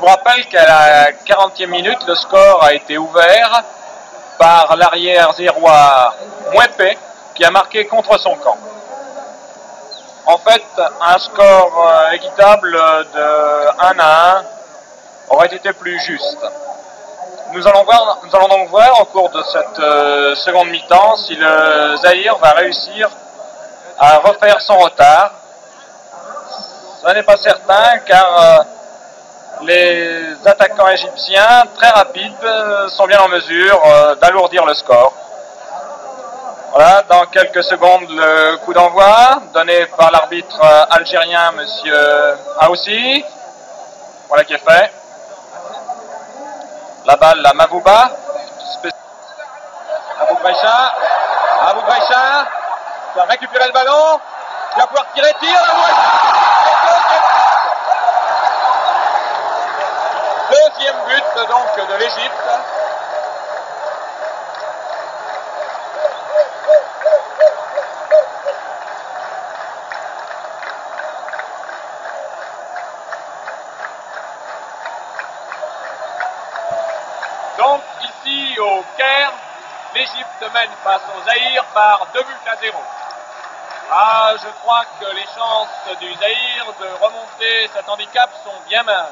vous rappelle qu'à la 40e minute, le score a été ouvert par l'arrière zérois Mouepé, qui a marqué contre son camp. En fait, un score équitable de 1-1 aurait été plus juste. Nous allons donc voir au cours de cette seconde mi-temps si le Zaïre va réussir à refaire son retard. Ce n'est pas certain car les attaquants égyptiens, très rapides, sont bien en mesure d'alourdir le score. Voilà, dans quelques secondes, le coup d'envoi donné par l'arbitre algérien, monsieur Aoussi. Voilà qui est fait. La balle à Mavouba. Abou Brecha qui a récupéré le ballon, qui va pouvoir tirer, deuxième but donc de l'Égypte. Donc ici au Caire, l'Égypte mène face au Zaïre par 2-0. Ah, je crois que les chances du Zaïre de remonter cet handicap sont bien minces.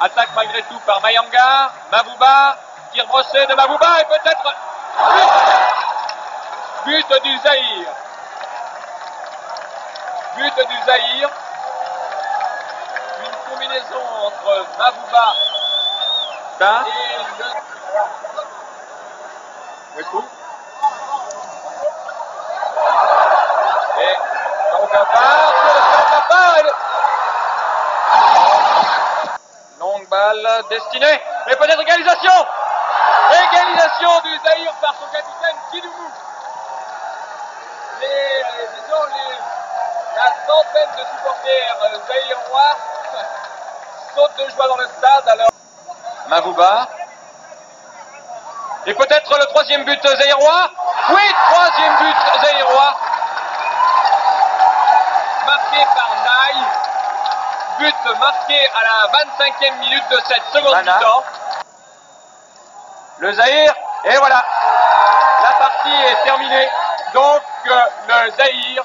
Attaque malgré tout par Mayanga, Mavouba, tir brossé de Mavouba et peut-être but du Zaïre. But du Zaïre. Une combinaison entre Mavouba et le... Et Marocain part, longue balle destinée, et peut-être égalisation. Égalisation du Zaïre par son capitaine Kidoumou. La centaine de supporters zaïrois sautent de joie dans le stade. Alors Mavouba. Et peut-être le troisième but zaïrois. Oui, troisième but zaïrois. Marqué par Naï. But marqué à la 25e minute de cette seconde mi-temps. Le Zaïre, et voilà. La partie est terminée. Donc le Zaïre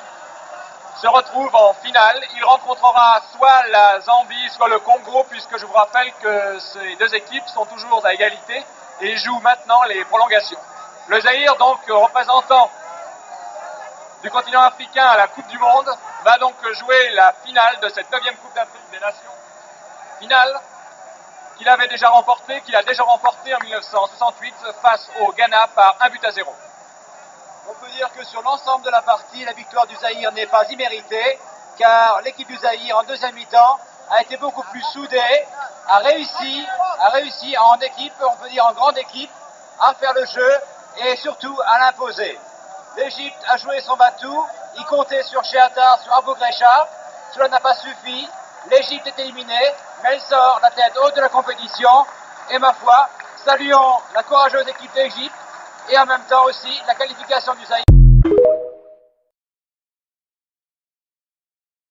se retrouve en finale. Il rencontrera soit la Zambie, soit le Congo, puisque je vous rappelle que ces deux équipes sont toujours à égalité et jouent maintenant les prolongations. Le Zaïre, donc représentant du continent africain à la Coupe du Monde, va donc jouer la finale de cette 9e Coupe d'Afrique des Nations. Finale qu'il a déjà remportée en 1968 face au Ghana par 1-0. On peut dire que sur l'ensemble de la partie, la victoire du Zaïre n'est pas imméritée, car l'équipe du Zaïre en deuxième mi-temps a été beaucoup plus soudée, a réussi en équipe, on peut dire en grande équipe, à faire le jeu et surtout à l'imposer. L'Égypte a joué son batou, il comptait sur Cheatar, sur Abou Grecha, cela n'a pas suffi, l'Égypte est éliminée, mais elle sort la tête haute de la compétition, et ma foi, saluons la courageuse équipe d'Égypte, et en même temps aussi la qualification du Zaïre.